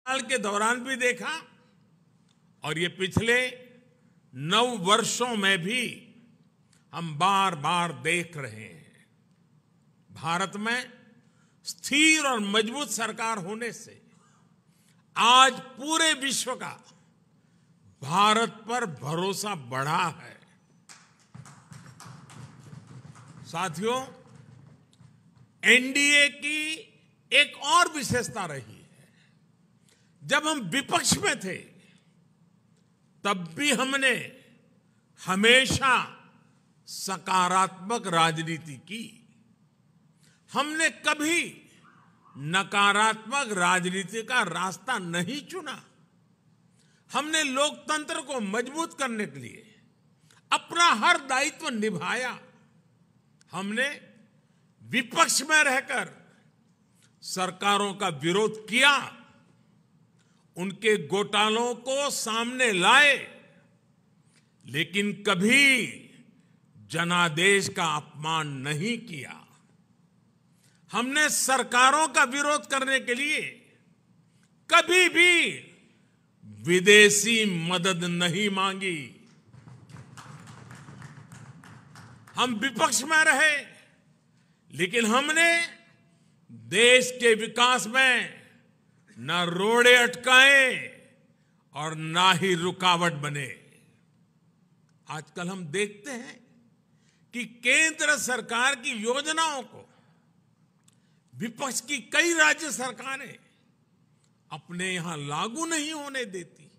साल के दौरान भी देखा और ये पिछले 9 वर्षों में भी हम बार बार देख रहे हैं। भारत में स्थिर और मजबूत सरकार होने से आज पूरे विश्व का भारत पर भरोसा बढ़ा है। साथियों, एनडीए की एक और विशेषता रही है। जब हम विपक्ष में थे तब भी हमने हमेशा सकारात्मक राजनीति की। हमने कभी नकारात्मक राजनीति का रास्ता नहीं चुना। हमने लोकतंत्र को मजबूत करने के लिए अपना हर दायित्व निभाया। हमने विपक्ष में रहकर सरकारों का विरोध किया, उनके घोटालों को सामने लाए, लेकिन कभी जनादेश का अपमान नहीं किया। हमने सरकारों का विरोध करने के लिए कभी भी विदेशी मदद नहीं मांगी। हम विपक्ष में रहे, लेकिन हमने देश के विकास में न रोड़े अटकाए और ना ही रुकावट बने। आजकल हम देखते हैं कि केंद्र सरकार की योजनाओं को विपक्ष की कई राज्य सरकारें अपने यहां लागू नहीं होने देती।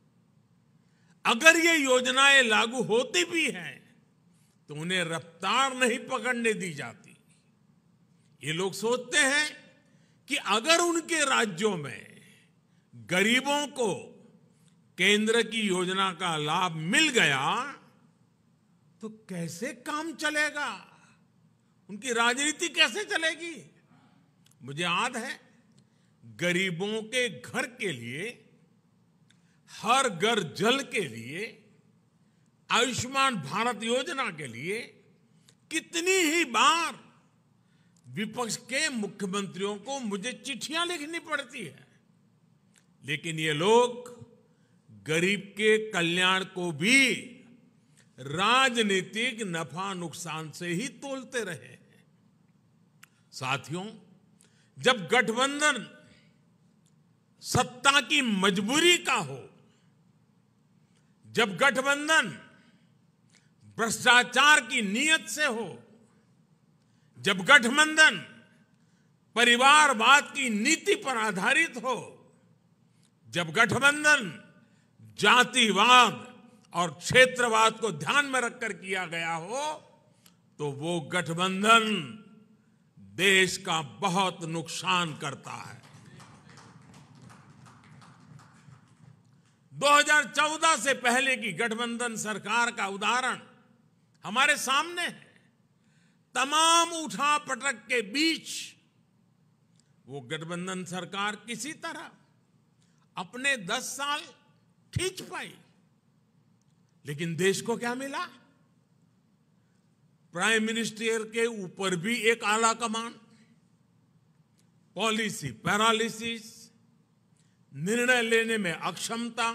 अगर ये योजनाएं लागू होती भी हैं तो उन्हें रफ्तार नहीं पकड़ने दी जाती। ये लोग सोचते हैं कि अगर उनके राज्यों में गरीबों को केंद्र की योजना का लाभ मिल गया तो कैसे काम चलेगा, उनकी राजनीति कैसे चलेगी। मुझे याद है, गरीबों के घर के लिए, हर घर जल के लिए, आयुष्मान भारत योजना के लिए कितनी ही बार विपक्ष के मुख्यमंत्रियों को मुझे चिट्ठियां लिखनी पड़ती है, लेकिन ये लोग गरीब के कल्याण को भी राजनीतिक नफा नुकसान से ही तोलते रहे हैं। साथियों, जब गठबंधन सत्ता की मजबूरी का हो, जब गठबंधन भ्रष्टाचार की नीयत से हो, जब गठबंधन परिवारवाद की नीति पर आधारित हो, जब गठबंधन जातिवाद और क्षेत्रवाद को ध्यान में रखकर किया गया हो, तो वो गठबंधन देश का बहुत नुकसान करता है। 2014 से पहले की गठबंधन सरकार का उदाहरण हमारे सामने है। तमाम उठापटक के बीच वो गठबंधन सरकार किसी तरह अपने 10 साल खींच पाई, लेकिन देश को क्या मिला? प्राइम मिनिस्टर के ऊपर भी एक आला कमान, पॉलिसी पैरालिसिस, निर्णय लेने में अक्षमता,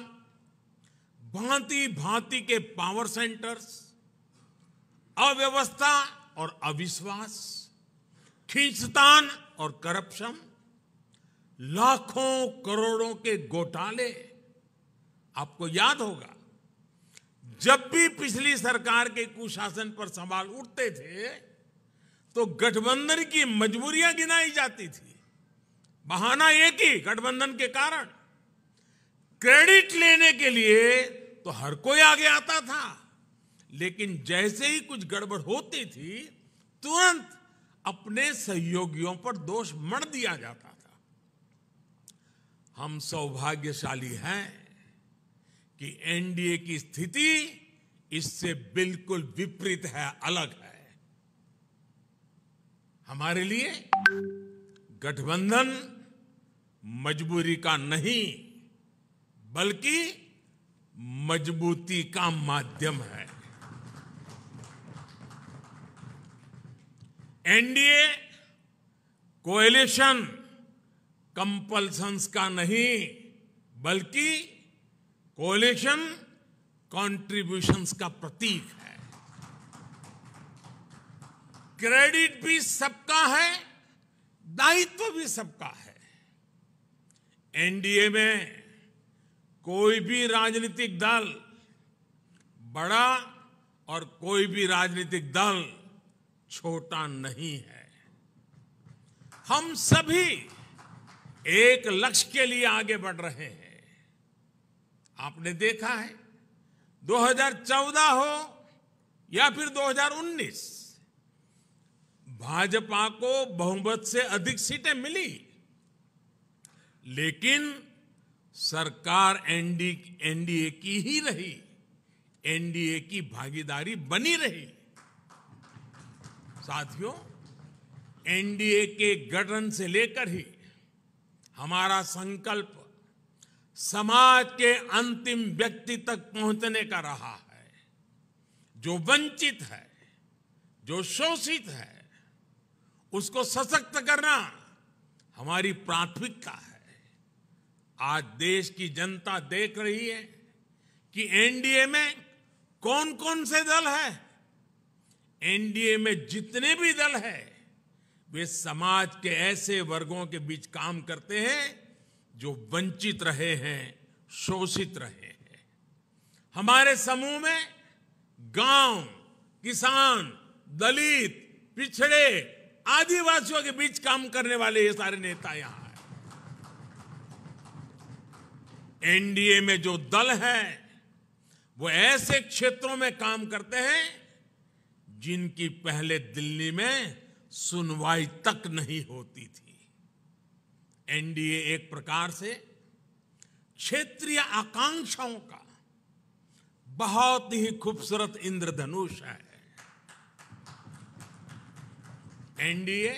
भांति भांति के पावर सेंटर्स, अव्यवस्था और अविश्वास, खींचतान और करप्शन, लाखों करोड़ों के घोटाले। आपको याद होगा, जब भी पिछली सरकार के कुशासन पर सवाल उठते थे तो गठबंधन की मजबूरियां गिनाई जाती थी। बहाना एक ही, गठबंधन के कारण। क्रेडिट लेने के लिए तो हर कोई आगे आता था, लेकिन जैसे ही कुछ गड़बड़ होती थी तुरंत अपने सहयोगियों पर दोष मढ़ दिया जाता था। हम सौभाग्यशाली हैं कि एनडीए की स्थिति इससे बिल्कुल विपरीत है, अलग है। हमारे लिए गठबंधन मजबूरी का नहीं बल्कि मजबूती का माध्यम है। एनडीए कोएलिशन कंपल्सन्स का नहीं बल्कि कोएलिशन कॉन्ट्रिब्यूशंस का प्रतीक है। क्रेडिट भी सबका है, दायित्व भी सबका है। एनडीए में कोई भी राजनीतिक दल बड़ा और कोई भी राजनीतिक दल छोटा नहीं है। हम सभी एक लक्ष्य के लिए आगे बढ़ रहे हैं। आपने देखा है 2014 हो या फिर 2019, भाजपा को बहुमत से अधिक सीटें मिली, लेकिन सरकार एनडीए की ही रही, एनडीए की भागीदारी बनी रही। साथियों, एनडीए के गठन से लेकर ही हमारा संकल्प समाज के अंतिम व्यक्ति तक पहुंचने का रहा है। जो वंचित है, जो शोषित है, उसको सशक्त करना हमारी प्राथमिकता है। आज देश की जनता देख रही है कि एनडीए में कौन कौन से दल हैं। एनडीए में जितने भी दल हैं, वे समाज के ऐसे वर्गों के बीच काम करते हैं जो वंचित रहे हैं, शोषित रहे हैं। हमारे समूह में गांव, किसान, दलित, पिछड़े, आदिवासियों के बीच काम करने वाले ये सारे नेता यहां हैं। एनडीए में जो दल हैं, वो ऐसे क्षेत्रों में काम करते हैं जिनकी पहले दिल्ली में सुनवाई तक नहीं होती थी। एनडीए एक प्रकार से क्षेत्रीय आकांक्षाओं का बहुत ही खूबसूरत इंद्रधनुष है। एनडीए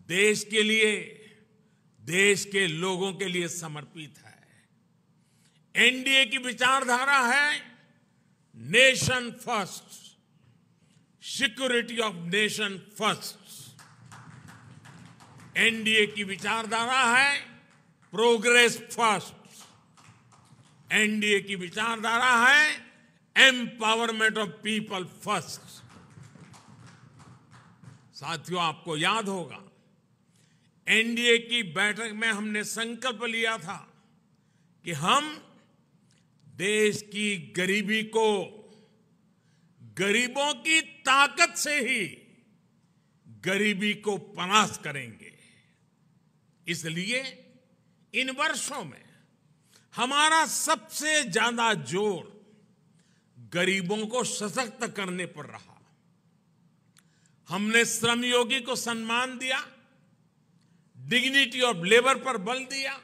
देश के लिए, देश के लोगों के लिए समर्पित है। एनडीए की विचारधारा है nation first, security of nation first. NDA की विचारधारा है प्रोग्रेस फर्स्ट। एनडीए की विचारधारा है एम्पावरमेंट ऑफ पीपल फर्स्ट। साथियों, आपको याद होगा एनडीए की बैठक में हमने संकल्प लिया था कि हम देश की गरीबी को गरीबों की ताकत से ही गरीबी को परास्त करेंगे। इसलिए इन वर्षों में हमारा सबसे ज्यादा जोर गरीबों को सशक्त करने पर रहा। हमने श्रमयोगी को सम्मान दिया, डिग्निटी ऑफ लेबर पर बल दिया।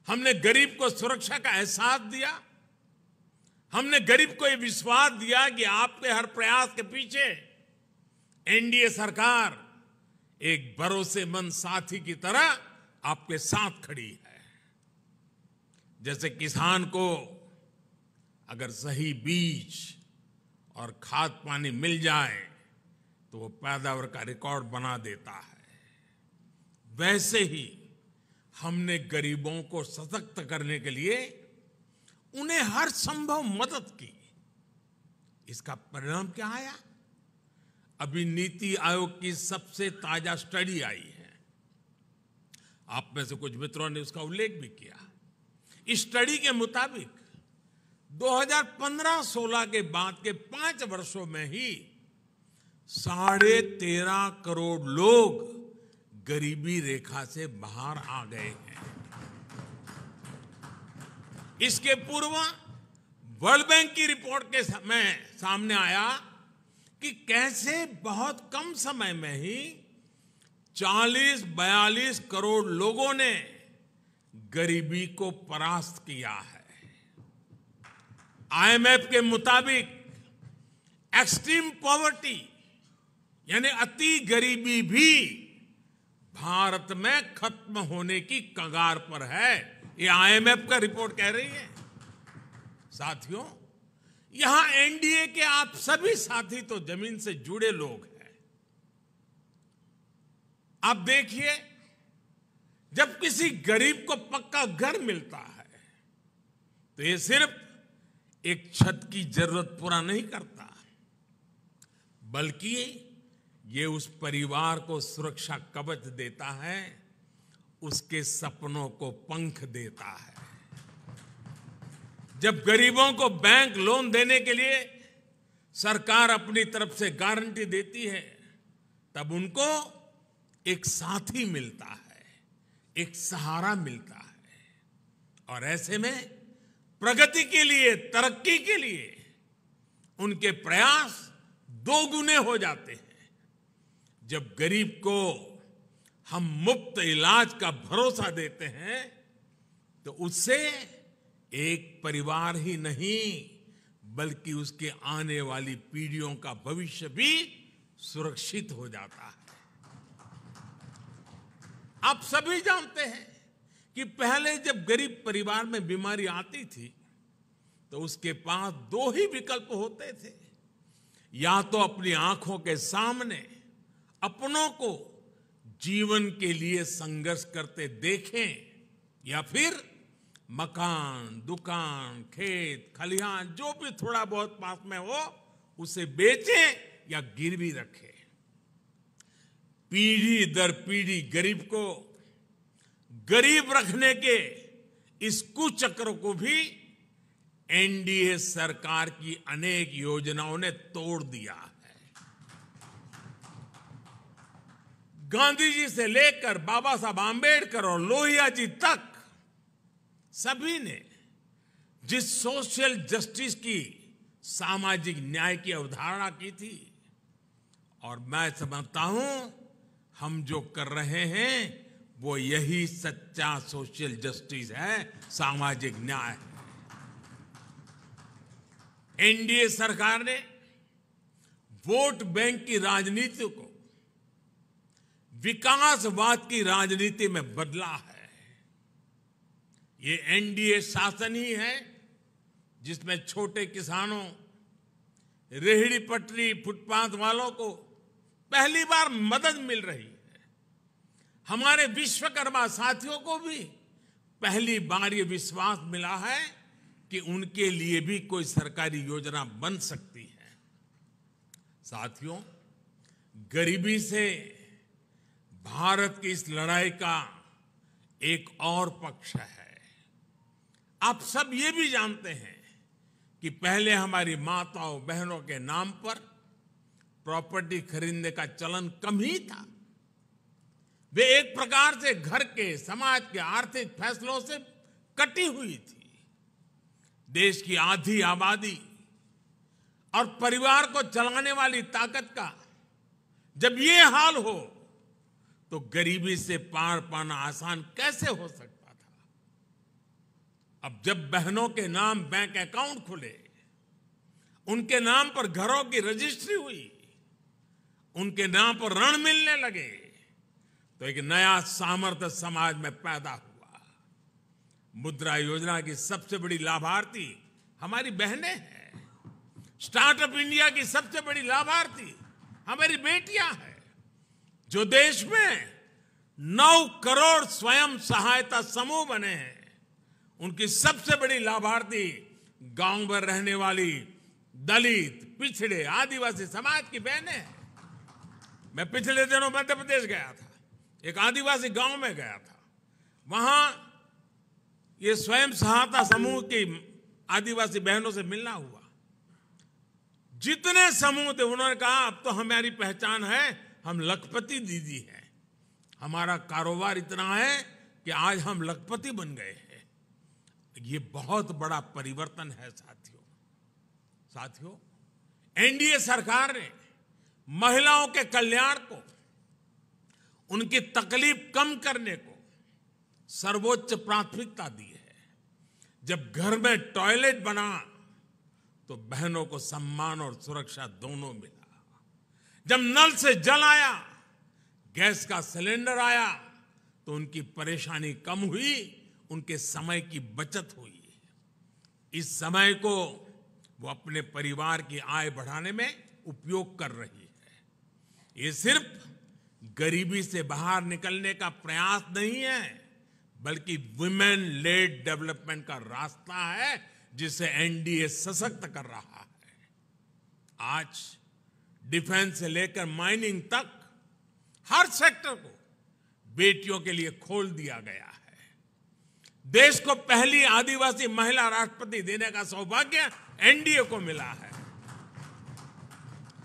हमने गरीब को सुरक्षा का एहसास दिया। हमने गरीब को यह विश्वास दिया कि आपके हर प्रयास के पीछे एनडीए सरकार एक भरोसेमंद साथी की तरह आपके साथ खड़ी है। जैसे किसान को अगर सही बीज और खाद पानी मिल जाए तो वो पैदावार का रिकॉर्ड बना देता है, वैसे ही हमने गरीबों को सशक्त करने के लिए उन्हें हर संभव मदद की। इसका परिणाम क्या आया? अभी नीति आयोग की सबसे ताजा स्टडी आई है। आप में से कुछ मित्रों ने उसका उल्लेख भी किया। इस स्टडी के मुताबिक 2015-16 के बाद के 5 वर्षों में ही 13.5 करोड़ लोग गरीबी रेखा से बाहर आ गए हैं। इसके पूर्व वर्ल्ड बैंक की रिपोर्ट के समय सामने आया कि कैसे बहुत कम समय में ही 40-42 करोड़ लोगों ने गरीबी को परास्त किया है। आईएमएफ के मुताबिक एक्सट्रीम पॉवर्टी यानी अति गरीबी भी भारत में खत्म होने की कगार पर है। ये आईएमएफ का रिपोर्ट कह रही है। साथियों, यहां एनडीए के आप सभी साथी तो जमीन से जुड़े लोग हैं। आप देखिए, जब किसी गरीब को पक्का घर मिलता है तो ये सिर्फ एक छत की जरूरत पूरा नहीं करता, बल्कि ये उस परिवार को सुरक्षा कवच देता है, उसके सपनों को पंख देता है। जब गरीबों को बैंक लोन देने के लिए सरकार अपनी तरफ से गारंटी देती है, तब उनको एक साथी मिलता है, एक सहारा मिलता है। और ऐसे में प्रगति के लिए, तरक्की के लिए उनके प्रयास दोगुने हो जाते हैं। जब गरीब को हम मुफ्त इलाज का भरोसा देते हैं तो उससे एक परिवार ही नहीं बल्कि उसके आने वाली पीढ़ियों का भविष्य भी सुरक्षित हो जाता है। आप सभी जानते हैं कि पहले जब गरीब परिवार में बीमारी आती थी तो उसके पास दो ही विकल्प होते थे, या तो अपनी आंखों के सामने अपनों को जीवन के लिए संघर्ष करते देखें, या फिर मकान, दुकान, खेत, खलिहान जो भी थोड़ा बहुत पास में हो उसे बेचें या गिरवी रखें। पीढ़ी दर पीढ़ी गरीब को गरीब रखने के इस कुचक्र को भी एनडीए सरकार की अनेक योजनाओं ने तोड़ दिया है। गांधी जी से लेकर बाबा साहब आंबेडकर और लोहिया जी तक सभी ने जिस सोशल जस्टिस की, सामाजिक न्याय की अवधारणा की थी, और मैं समझता हूं हम जो कर रहे हैं वो यही सच्चा सोशल जस्टिस है, सामाजिक न्याय। एनडीए सरकार ने वोट बैंक की राजनीति को विकासवाद की राजनीति में बदला है। ये एनडीए शासन ही है जिसमें छोटे किसानों, रेहड़ी पटरी, फुटपाथ वालों को पहली बार मदद मिल रही है। हमारे विश्वकर्मा साथियों को भी पहली बार ये विश्वास मिला है कि उनके लिए भी कोई सरकारी योजना बन सकती है। साथियों, गरीबी से भारत की इस लड़ाई का एक और पक्ष है। आप सब ये भी जानते हैं कि पहले हमारी माताओं बहनों के नाम पर प्रॉपर्टी खरीदने का चलन कम ही था। वे एक प्रकार से घर के, समाज के आर्थिक फैसलों से कटी हुई थी। देश की आधी आबादी और परिवार को चलाने वाली ताकत का जब ये हाल हो तो गरीबी से पार पाना आसान कैसे हो सकता था। अब जब बहनों के नाम बैंक अकाउंट खुले, उनके नाम पर घरों की रजिस्ट्री हुई, उनके नाम पर ऋण मिलने लगे, तो एक नया सामर्थ्य समाज में पैदा हुआ। मुद्रा योजना की सबसे बड़ी लाभार्थी हमारी बहनें हैं। स्टार्टअप इंडिया की सबसे बड़ी लाभार्थी हमारी बेटियां हैं। जो देश में 9 करोड़ स्वयं सहायता समूह बने हैं, उनकी सबसे बड़ी लाभार्थी गांव में रहने वाली दलित, पिछड़े, आदिवासी समाज की बहनें हैं। मैं पिछले दिनों मध्य प्रदेश गया था, एक आदिवासी गांव में गया था। वहां ये स्वयं सहायता समूह की आदिवासी बहनों से मिलना हुआ। जितने समूह थे उन्होंने कहा अब तो हमारी पहचान है, हम लखपति दीदी हैं। हमारा कारोबार इतना है कि आज हम लखपति बन गए हैं। ये बहुत बड़ा परिवर्तन है साथियों, एनडीए सरकार ने महिलाओं के कल्याण को, उनकी तकलीफ कम करने को सर्वोच्च प्राथमिकता दी है। जब घर में टॉयलेट बना तो बहनों को सम्मान और सुरक्षा दोनों मिला। जब नल से जल आया, गैस का सिलेंडर आया, तो उनकी परेशानी कम हुई, उनके समय की बचत हुई। इस समय को वो अपने परिवार की आय बढ़ाने में उपयोग कर रही है। ये सिर्फ गरीबी से बाहर निकलने का प्रयास नहीं है, बल्कि वुमेन लेड डेवलपमेंट का रास्ता है जिसे एनडीए सशक्त कर रहा है। आज डिफेंस से लेकर माइनिंग तक हर सेक्टर को बेटियों के लिए खोल दिया गया है। देश को पहली आदिवासी महिला राष्ट्रपति देने का सौभाग्य एनडीए को मिला है।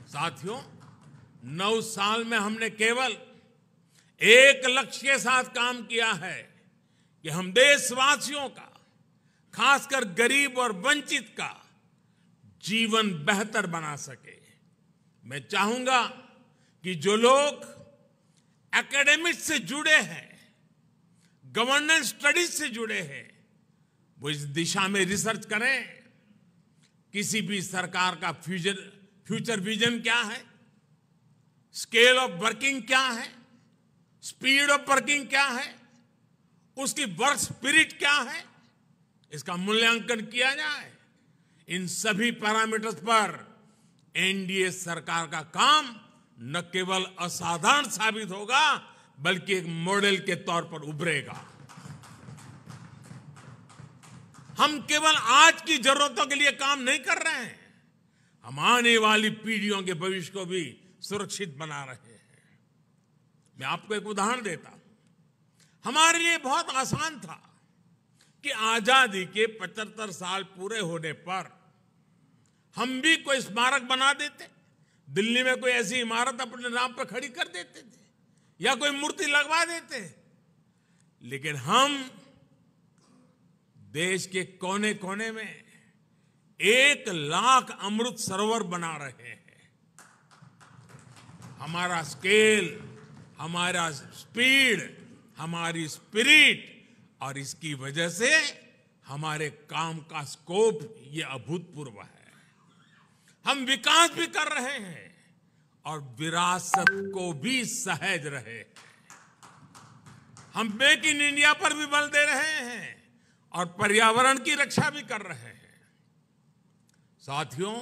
साथियों, 9 साल में हमने केवल एक लक्ष्य के साथ काम किया है कि हम देशवासियों का, खासकर गरीब और वंचित का जीवन बेहतर बना सके। मैं चाहूंगा कि जो लोग एकेडमिक्स से जुड़े हैं, गवर्नेंस स्टडीज से जुड़े हैं, वो इस दिशा में रिसर्च करें। किसी भी सरकार का फ्यूचर विजन क्या है, स्केल ऑफ वर्किंग क्या है, स्पीड ऑफ वर्किंग क्या है, उसकी वर्क स्पिरिट क्या है, इसका मूल्यांकन किया जाए। इन सभी पैरामीटर्स पर एनडीए सरकार का काम न केवल असाधारण साबित होगा बल्कि एक मॉडल के तौर पर उभरेगा। हम केवल आज की जरूरतों के लिए काम नहीं कर रहे हैं, हम आने वाली पीढ़ियों के भविष्य को भी सुरक्षित बना रहे हैं। मैं आपको एक उदाहरण देता हूं। हमारे लिए बहुत आसान था कि आजादी के 75 साल पूरे होने पर हम भी कोई स्मारक बना देते, दिल्ली में कोई ऐसी इमारत अपने नाम पर खड़ी कर देते थे या कोई मूर्ति लगवा देते। लेकिन हम देश के कोने कोने में 1 लाख अमृत सरोवर बना रहे हैं। हमारा स्केल, हमारा स्पीड, हमारी स्पिरिट और इसकी वजह से हमारे काम का स्कोप ये अभूतपूर्व है। हम विकास भी कर रहे हैं और विरासत को भी सहेज रहे हैं। हम मेक इन इंडिया पर भी बल दे रहे हैं और पर्यावरण की रक्षा भी कर रहे हैं। साथियों,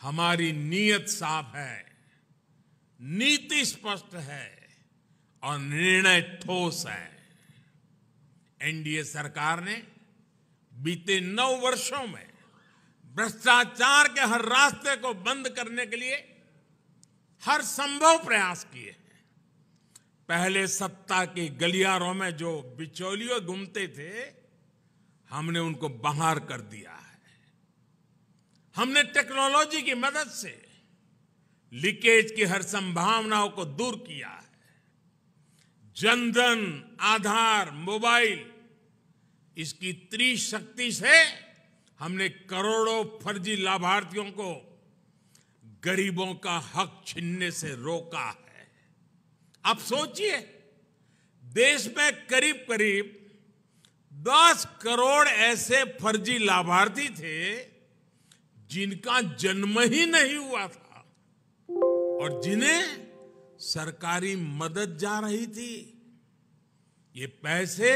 हमारी नीयत साफ है, नीति स्पष्ट है और निर्णय ठोस है। एनडीए सरकार ने बीते 9 वर्षों में भ्रष्टाचार के हर रास्ते को बंद करने के लिए हर संभव प्रयास किए हैं। पहले सत्ता के गलियारों में जो बिचौलिए घूमते थे, हमने उनको बाहर कर दिया है। हमने टेक्नोलॉजी की मदद से लीकेज की हर संभावनाओं को दूर किया है। जनधन, आधार, मोबाइल, इसकी त्रिशक्ति से हमने करोड़ों फर्जी लाभार्थियों को गरीबों का हक छीनने से रोका है। अब सोचिए, देश में करीब करीब 10 करोड़ ऐसे फर्जी लाभार्थी थे जिनका जन्म ही नहीं हुआ था और जिन्हें सरकारी मदद जा रही थी। ये पैसे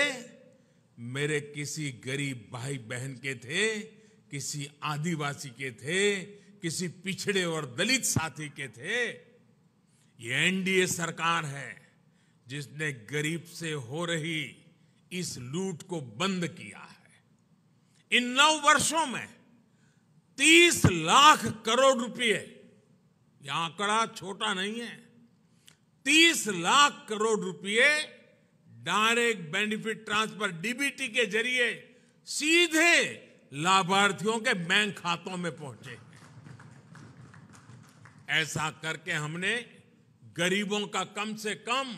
मेरे किसी गरीब भाई बहन के थे, किसी आदिवासी के थे, किसी पिछड़े और दलित साथी के थे। ये एनडीए सरकार है जिसने गरीब से हो रही इस लूट को बंद किया है। इन 9 वर्षों में 30 लाख करोड़ रुपए, यह आंकड़ा छोटा नहीं है, 30 लाख करोड़ रुपए डायरेक्ट बेनिफिट ट्रांसफर डीबीटी के जरिए सीधे लाभार्थियों के बैंक खातों में पहुंचे हैं। ऐसा करके हमने गरीबों का कम से कम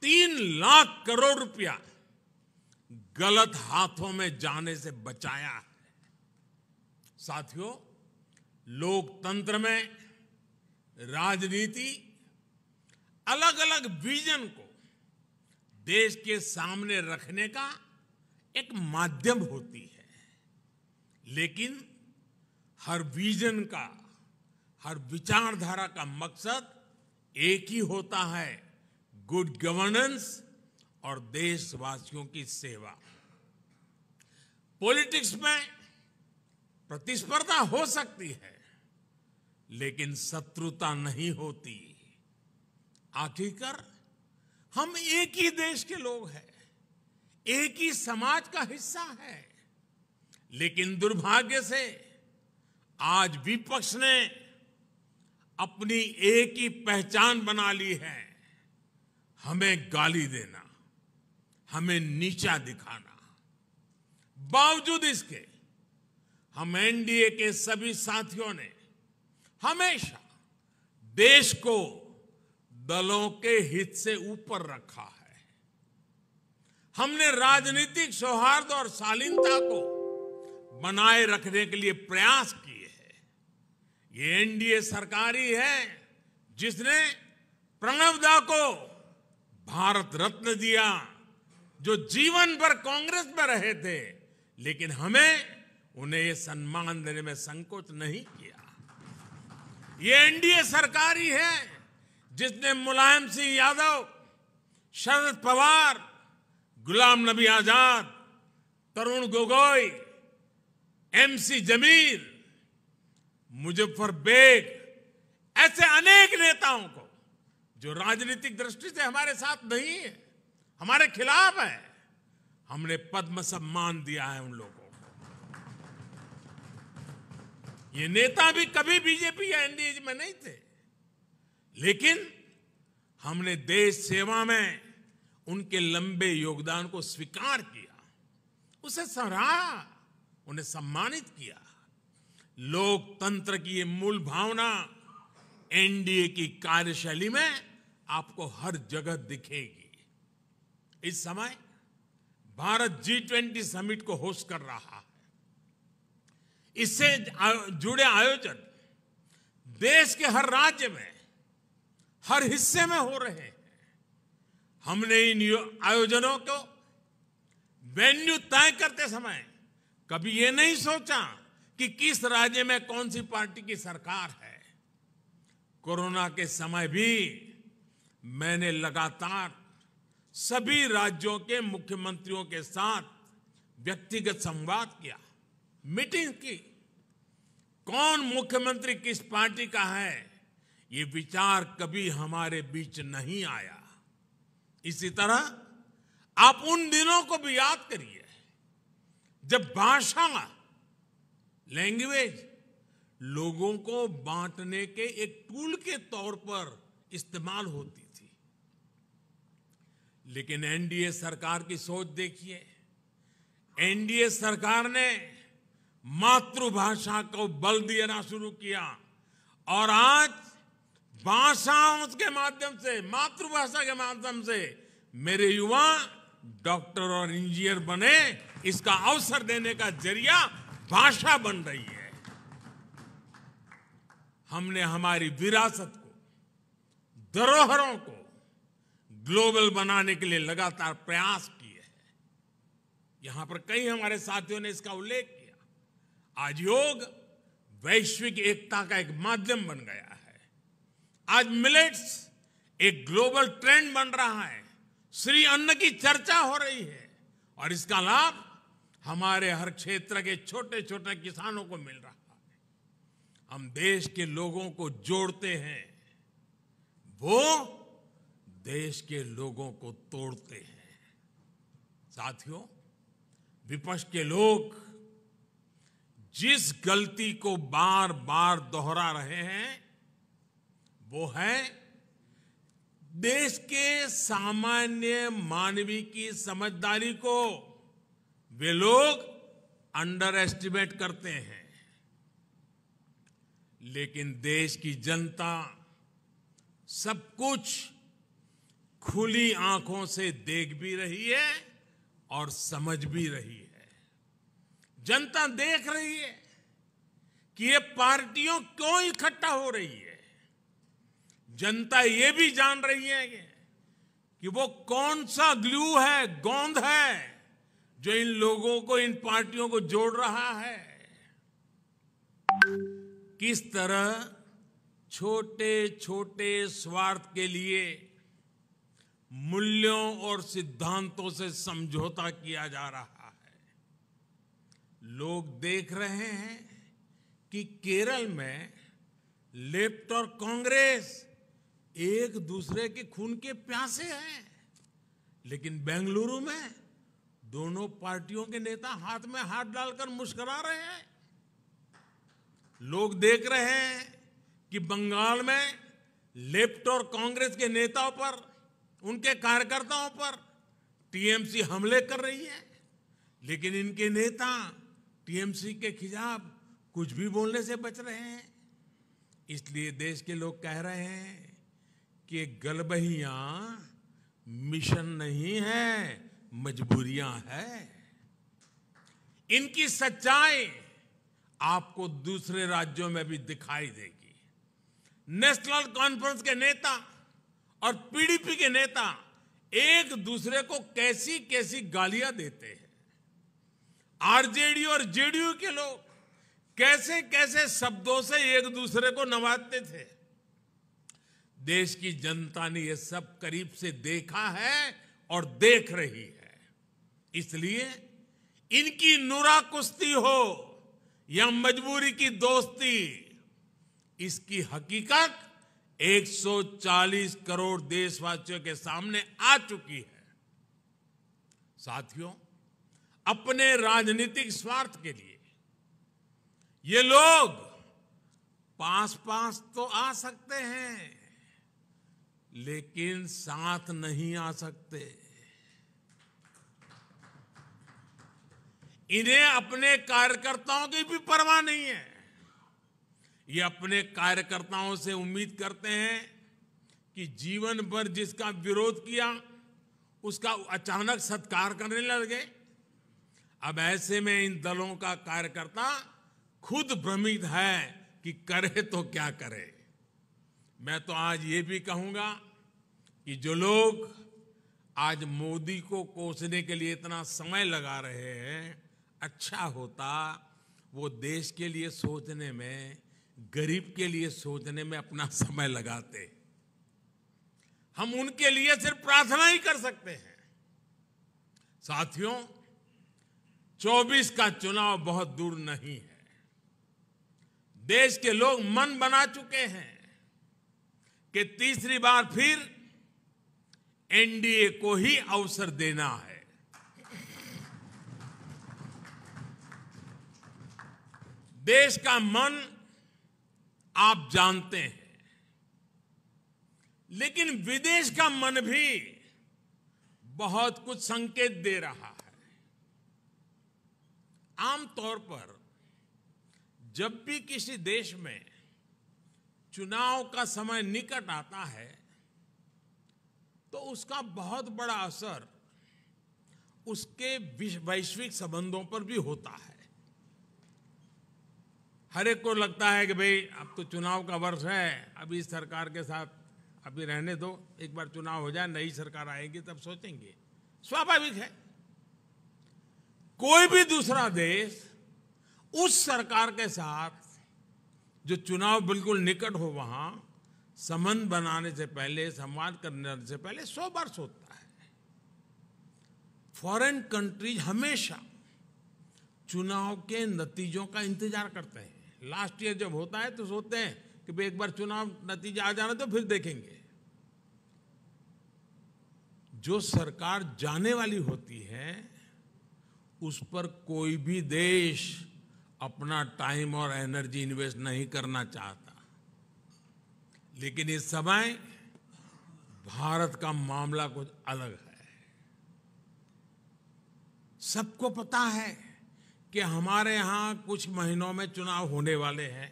3 लाख करोड़ रुपया गलत हाथों में जाने से बचाया है। साथियों, लोकतंत्र में राजनीति अलग अलग विजन को देश के सामने रखने का एक माध्यम होती है, लेकिन हर विजन का, हर विचारधारा का मकसद एक ही होता है, गुड गवर्नेंस और देशवासियों की सेवा। पॉलिटिक्स में प्रतिस्पर्धा हो सकती है, लेकिन शत्रुता नहीं होती। आखिरकार हम एक ही देश के लोग हैं, एक ही समाज का हिस्सा है। लेकिन दुर्भाग्य से आज विपक्ष ने अपनी एक ही पहचान बना ली है, हमें गाली देना, हमें नीचा दिखाना। बावजूद इसके हम एनडीए के सभी साथियों ने हमेशा देश को दलों के हित से ऊपर रखा है। हमने राजनीतिक सौहार्द और शालीनता को बनाए रखने के लिए प्रयास किए हैं। ये एनडीए सरकार ही है जिसने प्रणब दा को भारत रत्न दिया, जो जीवन भर कांग्रेस में रहे थे, लेकिन हमें उन्हें ये सम्मान देने में संकोच नहीं किया। ये एनडीए सरकार ही है जिसने मुलायम सिंह यादव, शरद पवार, गुलाम नबी आजाद, तरुण गोगोई, एमसी जमीर, मुजफ्फर बेग, ऐसे अनेक नेताओं को जो राजनीतिक दृष्टि से हमारे साथ नहीं है, हमारे खिलाफ है, हमने पद्म सम्मान दिया है उन लोगों को। ये नेता भी कभी बीजेपी या एनडीए में नहीं थे, लेकिन हमने देश सेवा में उनके लंबे योगदान को स्वीकार किया, उसे सराहा, उन्हें सम्मानित किया। लोकतंत्र की ये मूल भावना एनडीए की कार्यशैली में आपको हर जगह दिखेगी। इस समय भारत G20 समिट को होस्ट कर रहा है। इससे जुड़े आयोजन देश के हर राज्य में, हर हिस्से में हो रहे हैं। हमने इन आयोजनों को वेन्यू तय करते समय कभी ये नहीं सोचा कि किस राज्य में कौन सी पार्टी की सरकार है। कोरोना के समय भी मैंने लगातार सभी राज्यों के मुख्यमंत्रियों के साथ व्यक्तिगत संवाद किया, मीटिंग की। कौन मुख्यमंत्री किस पार्टी का है, ये विचार कभी हमारे बीच नहीं आया। इसी तरह आप उन दिनों को भी याद करिए जब भाषा, लैंग्वेज लोगों को बांटने के एक टूल के तौर पर इस्तेमाल होती थी। लेकिन एनडीए सरकार की सोच देखिए। एनडीए सरकार ने मातृभाषा को बल देना शुरू किया और आज भाषाओं के माध्यम से, मातृभाषा के माध्यम से मेरे युवा डॉक्टर और इंजीनियर बने, इसका अवसर देने का जरिया भाषा बन रही है। हमने हमारी विरासत को, धरोहरों को ग्लोबल बनाने के लिए लगातार प्रयास किए हैं। यहां पर कई हमारे साथियों ने इसका उल्लेख किया। आज योग वैश्विक एकता का एक माध्यम बन गया है। आज मिलेट्स एक ग्लोबल ट्रेंड बन रहा है। श्री अन्न की चर्चा हो रही है और इसका लाभ हमारे हर क्षेत्र के छोटे छोटे किसानों को मिल रहा है। हम देश के लोगों को जोड़ते हैं, वो देश के लोगों को तोड़ते हैं। साथियों, विपक्ष के लोग जिस गलती को बार बार दोहरा रहे हैं वो है देश के सामान्य मानवी की समझदारी को वे लोग अंडर एस्टिमेट करते हैं। लेकिन देश की जनता सब कुछ खुली आंखों से देख भी रही है और समझ भी रही है। जनता देख रही है कि ये पार्टियां क्यों इकट्ठा हो रही है। जनता ये भी जान रही है कि वो कौन सा ग्लू है, गोंद है जो इन लोगों को, इन पार्टियों को जोड़ रहा है। किस तरह छोटे छोटे स्वार्थ के लिए मूल्यों और सिद्धांतों से समझौता किया जा रहा है। लोग देख रहे हैं कि केरल में लेफ्ट और कांग्रेस एक दूसरे के खून के प्यासे हैं, लेकिन बेंगलुरु में दोनों पार्टियों के नेता हाथ में हाथ डालकर मुस्कुरा रहे हैं। लोग देख रहे हैं कि बंगाल में लेफ्ट और कांग्रेस के नेताओं पर, उनके कार्यकर्ताओं पर टीएमसी हमले कर रही है, लेकिन इनके नेता टीएमसी के खिलाफ कुछ भी बोलने से बच रहे हैं। इसलिए देश के लोग कह रहे हैं कि गलबहियां मिशन नहीं है, मजबूरियां है। इनकी सच्चाई आपको दूसरे राज्यों में भी दिखाई देगी। नेशनल कॉन्फ्रेंस के नेता और पीडीपी के नेता एक दूसरे को कैसी कैसी गालियां देते हैं। आरजेडी और जेडीयू के लोग कैसे कैसे शब्दों से एक दूसरे को नवाजते थे। देश की जनता ने यह सब करीब से देखा है और देख रही है। इसलिए इनकी नुरा कुश्ती हो या मजबूरी की दोस्ती, इसकी हकीकत 140 करोड़ देशवासियों के सामने आ चुकी है। साथियों, अपने राजनीतिक स्वार्थ के लिए ये लोग पास पास तो आ सकते हैं, लेकिन साथ नहीं आ सकते। इन्हें अपने कार्यकर्ताओं की भी परवाह नहीं है। ये अपने कार्यकर्ताओं से उम्मीद करते हैं कि जीवन भर जिसका विरोध किया उसका अचानक सत्कार करने लगे। अब ऐसे में इन दलों का कार्यकर्ता खुद भ्रमित है कि करे तो क्या करे। मैं तो आज ये भी कहूंगा कि जो लोग आज मोदी को कोसने के लिए इतना समय लगा रहे हैं, अच्छा होता वो देश के लिए सोचने में, गरीब के लिए सोचने में अपना समय लगाते। हम उनके लिए सिर्फ प्रार्थना ही कर सकते हैं। साथियों, 24 का चुनाव बहुत दूर नहीं है। देश के लोग मन बना चुके हैं कि तीसरी बार फिर एनडीए को ही अवसर देना है। देश का मन आप जानते हैं, लेकिन विदेश का मन भी बहुत कुछ संकेत दे रहा है। आमतौर पर जब भी किसी देश में चुनाव का समय निकट आता है तो उसका बहुत बड़ा असर उसके वैश्विक संबंधों पर भी होता है। हर एक को लगता है कि भाई अब तो चुनाव का वर्ष है, अभी इस सरकार के साथ अभी रहने दो, एक बार चुनाव हो जाए, नई सरकार आएगी तब सोचेंगे। स्वाभाविक है। कोई भी दूसरा देश उस सरकार के साथ जो चुनाव बिल्कुल निकट हो वहां संबंध बनाने से पहले, संवाद करने से पहले 100 बार सोचता है। फॉरेन कंट्रीज हमेशा चुनाव के नतीजों का इंतजार करते हैं। लास्ट ईयर जब होता है तो सोचते हैं कि भाई एक बार चुनाव नतीजा आ जाना तो फिर देखेंगे। जो सरकार जाने वाली होती है उस पर कोई भी देश अपना टाइम और एनर्जी इन्वेस्ट नहीं करना चाहता। लेकिन इस समय भारत का मामला कुछ अलग है। सबको पता है कि हमारे यहां कुछ महीनों में चुनाव होने वाले हैं,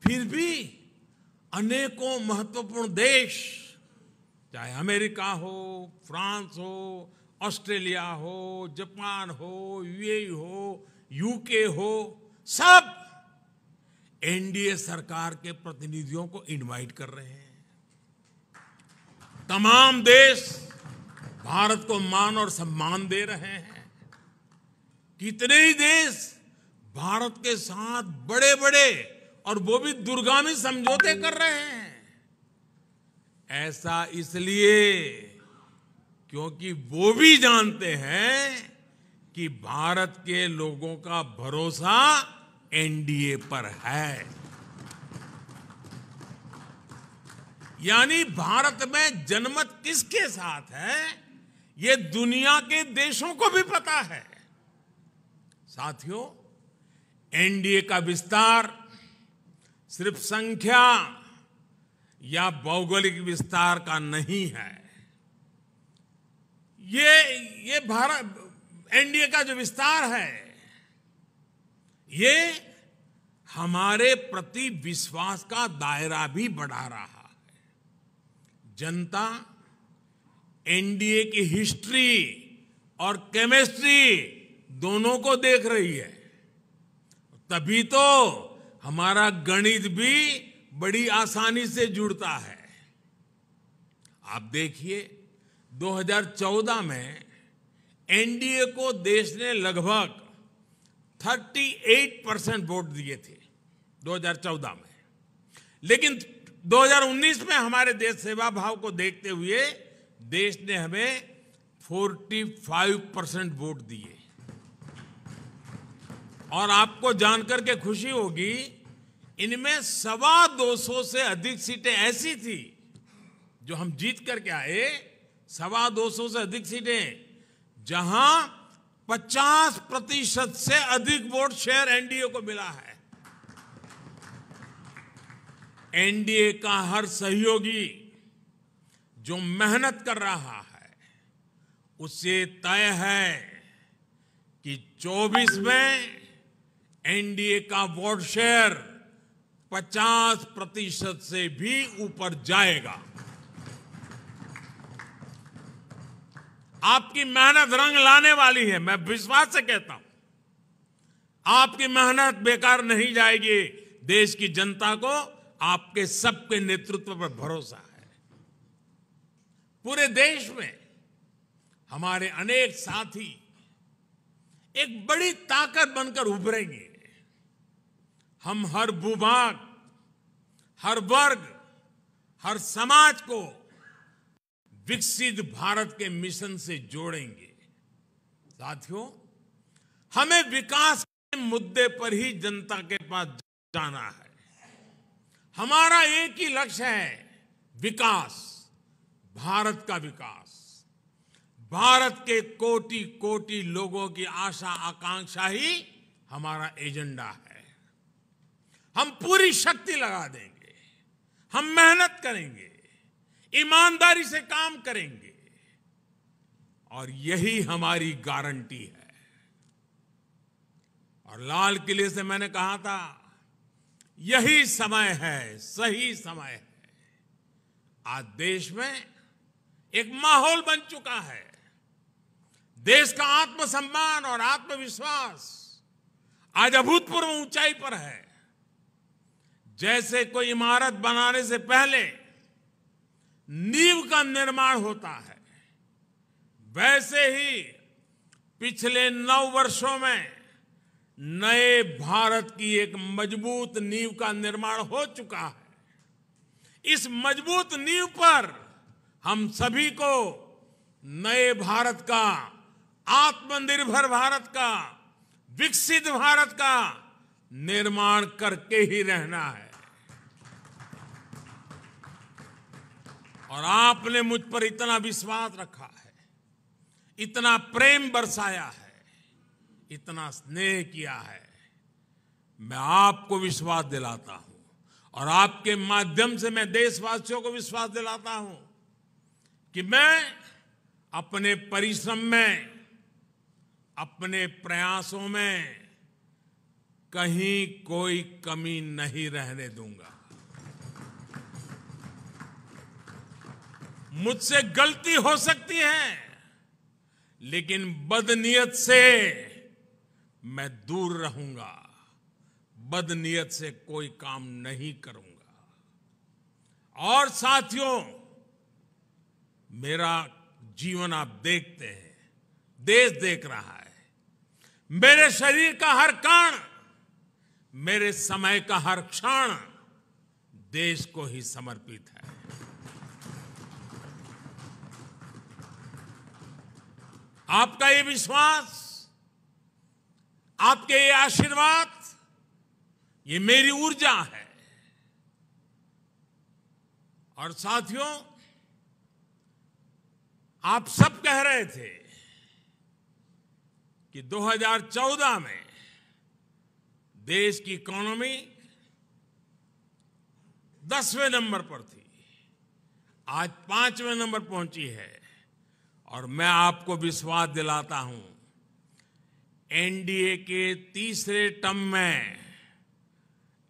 फिर भी अनेकों महत्वपूर्ण देश, चाहे अमेरिका हो, फ्रांस हो, ऑस्ट्रेलिया हो, जापान हो, यूएई हो, यूके हो, सब एनडीए सरकार के प्रतिनिधियों को इनवाइट कर रहे हैं। तमाम देश भारत को मान और सम्मान दे रहे हैं। कितने ही देश भारत के साथ बड़े बड़े और वो भी दूरगामी समझौते कर रहे हैं। ऐसा इसलिए क्योंकि वो भी जानते हैं कि भारत के लोगों का भरोसा एनडीए पर है। यानी भारत में जनमत किसके साथ है, ये दुनिया के देशों को भी पता है। साथियों, एनडीए का विस्तार सिर्फ संख्या या भौगोलिक विस्तार का नहीं है। ये भारत एनडीए का जो विस्तार है, ये हमारे प्रति विश्वास का दायरा भी बढ़ा रहा है। जनता एनडीए की हिस्ट्री और केमिस्ट्री दोनों को देख रही है, तभी तो हमारा गणित भी बड़ी आसानी से जुड़ता है। आप देखिए, 2014 में एनडीए को देश ने लगभग 38% वोट दिए थे 2014 में, लेकिन 2019 में हमारे देश सेवा भाव को देखते हुए देश ने हमें 45% वोट दिए। और आपको जानकर के खुशी होगी, इनमें 225 से अधिक सीटें ऐसी थी जो हम जीत करके आए, 225 से अधिक सीटें जहां 50% से अधिक वोट शेयर एनडीए को मिला है। एनडीए का हर सहयोगी जो मेहनत कर रहा है, उससे तय है कि 24 में एनडीए का वोट शेयर 50% से भी ऊपर जाएगा। आपकी मेहनत रंग लाने वाली है, मैं विश्वास से कहता हूं। आपकी मेहनत बेकार नहीं जाएगी। देश की जनता को आपके सबके नेतृत्व पर भरोसा है। पूरे देश में हमारे अनेक साथी एक बड़ी ताकत बनकर उभरेंगे। हम हर भूभाग, हर वर्ग, हर समाज को विकसित भारत के मिशन से जोड़ेंगे। साथियों, हमें विकास के मुद्दे पर ही जनता के पास जाना है। हमारा एक ही लक्ष्य है, विकास, भारत का विकास। भारत के कोटि कोटि लोगों की आशा आकांक्षा ही हमारा एजेंडा है। हम पूरी शक्ति लगा देंगे, हम मेहनत करेंगे, ईमानदारी से काम करेंगे, और यही हमारी गारंटी है। और लाल किले से मैंने कहा था, यही समय है, सही समय है। आज देश में एक माहौल बन चुका है। देश का आत्मसम्मान और आत्मविश्वास आज अभूतपूर्व ऊंचाई पर है। जैसे कोई इमारत बनाने से पहले नींव का निर्माण होता है, वैसे ही पिछले 9 वर्षों में नए भारत की एक मजबूत नींव का निर्माण हो चुका है। इस मजबूत नींव पर हम सभी को नए भारत का, आत्मनिर्भर भारत का, विकसित भारत का निर्माण करके ही रहना है। और आपने मुझ पर इतना विश्वास रखा है, इतना प्रेम बरसाया है, इतना स्नेह किया है। मैं आपको विश्वास दिलाता हूं, और आपके माध्यम से मैं देशवासियों को विश्वास दिलाता हूं कि मैं अपने परिश्रम में, अपने प्रयासों में कहीं कोई कमी नहीं रहने दूंगा। मुझसे गलती हो सकती है, लेकिन बदनीयत से मैं दूर रहूंगा। बदनीयत से कोई काम नहीं करूंगा। और साथियों, मेरा जीवन आप देखते हैं, देश देख रहा है। मेरे शरीर का हर कण, मेरे समय का हर क्षण देश को ही समर्पित है। आपका ये विश्वास, आपके ये आशीर्वाद, ये मेरी ऊर्जा है। और साथियों, आप सब कह रहे थे कि 2014 में देश की इकोनॉमी 10वें नंबर पर थी, आज 5वें नंबर पहुंची है। और मैं आपको विश्वास दिलाता हूं, एनडीए के तीसरे टर्म में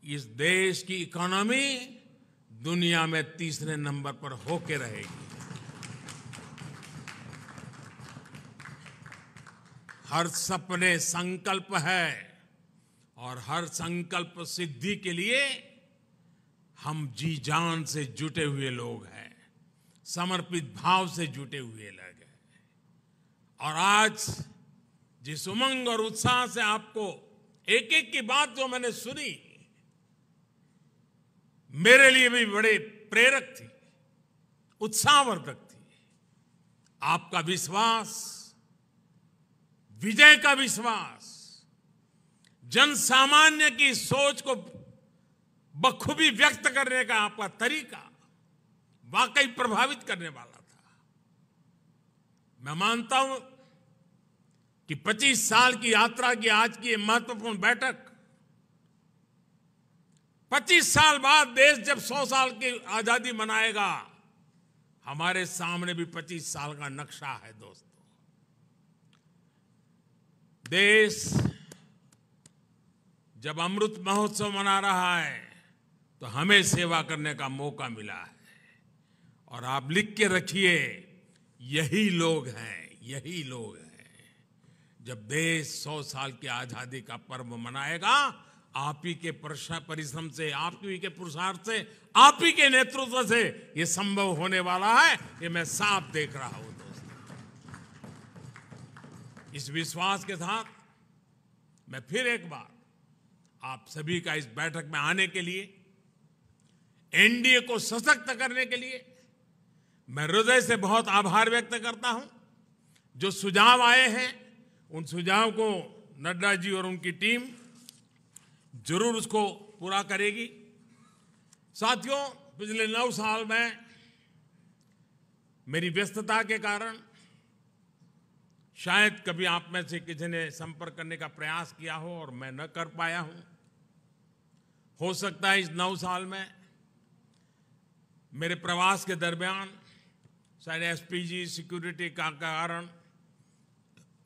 इस देश की इकोनॉमी दुनिया में तीसरे नंबर पर होके रहेगी। हर सपने संकल्प है और हर संकल्प सिद्धि के लिए हम जी जान से जुटे हुए लोग हैं, समर्पित भाव से जुटे हुए लोग हैं। और आज जिस उमंग और उत्साह से आपको एक एक की बात जो मैंने सुनी, मेरे लिए भी बड़े प्रेरक थी, उत्साहवर्धक थी। आपका विश्वास, विजय का विश्वास, जन सामान्य की सोच को बखूबी व्यक्त करने का आपका तरीका वाकई प्रभावित करने वाला था। मैं मानता हूं कि 25 साल की यात्रा की आज की महत्वपूर्ण बैठक, 25 साल बाद देश जब 100 साल की आजादी मनाएगा, हमारे सामने भी 25 साल का नक्शा है। दोस्तों, देश जब अमृत महोत्सव मना रहा है तो हमें सेवा करने का मौका मिला है। और आप लिख के रखिए, यही लोग हैं, यही लोग हैं। जब देश 100 साल की आजादी का पर्व मनाएगा, आप ही के परिश्रम से, आप ही के पुरुषार्थ से, आप ही के नेतृत्व से ये संभव होने वाला है। ये मैं साफ देख रहा हूं। दोस्तों, इस विश्वास के साथ मैं फिर एक बार आप सभी का इस बैठक में आने के लिए, एनडीए को सशक्त करने के लिए मैं हृदय से बहुत आभार व्यक्त करता हूं। जो सुझाव आए हैं, उन सुझाव को नड्डा जी और उनकी टीम जरूर उसको पूरा करेगी। साथियों, पिछले 9 साल में मेरी व्यस्तता के कारण शायद कभी आप में से किसी ने संपर्क करने का प्रयास किया हो और मैं न कर पाया हूं। हो सकता है इस 9 साल में मेरे प्रवास के दरमियान शायद एसपीजी सिक्योरिटी का कारण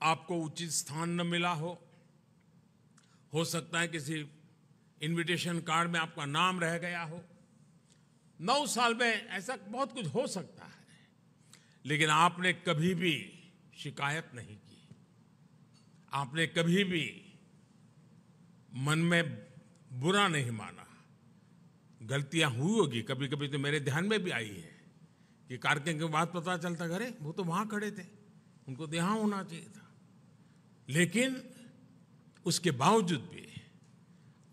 आपको उचित स्थान न मिला हो सकता है किसी इनविटेशन कार्ड में आपका नाम रह गया हो। 9 साल में ऐसा बहुत कुछ हो सकता है, लेकिन आपने कभी भी शिकायत नहीं की, आपने कभी भी मन में बुरा नहीं माना। गलतियां हुई होगी, कभी कभी तो मेरे ध्यान में भी आई है कि कार्यक्रम के बाद पता चलता, अरे वो तो वहां खड़े थे, उनको तो यहां होना चाहिए था। लेकिन उसके बावजूद भी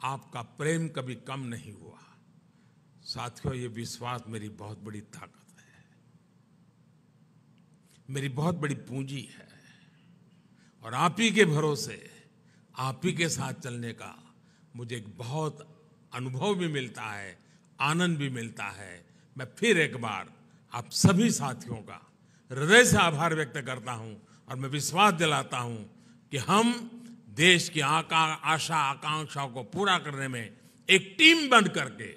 आपका प्रेम कभी कम नहीं हुआ। साथियों, ये विश्वास मेरी बहुत बड़ी ताकत है, मेरी बहुत बड़ी पूंजी है। और आप ही के भरोसे, आप ही के साथ चलने का मुझे एक बहुत अनुभव भी मिलता है, आनंद भी मिलता है। मैं फिर एक बार आप सभी साथियों का हृदय से आभार व्यक्त करता हूं और मैं विश्वास दिलाता हूं कि हम देश की आशा आकांक्षाओं को पूरा करने में एक टीम बन करके,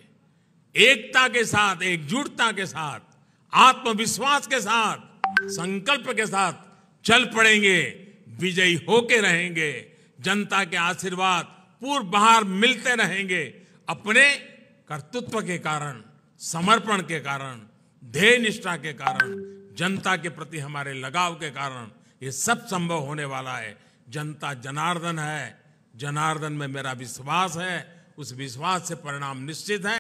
एकता के साथ, एकजुटता के साथ, आत्मविश्वास के साथ, संकल्प के साथ चल पड़ेंगे, विजयी होके रहेंगे। जनता के आशीर्वाद पूर्व बाहर मिलते रहेंगे। अपने कर्तृत्व के कारण, समर्पण के कारण, ध्येय निष्ठा के कारण, जनता के प्रति हमारे लगाव के कारण ये सब संभव होने वाला है। जनता जनार्दन है, जनार्दन में मेरा विश्वास है, उस विश्वास से परिणाम निश्चित है।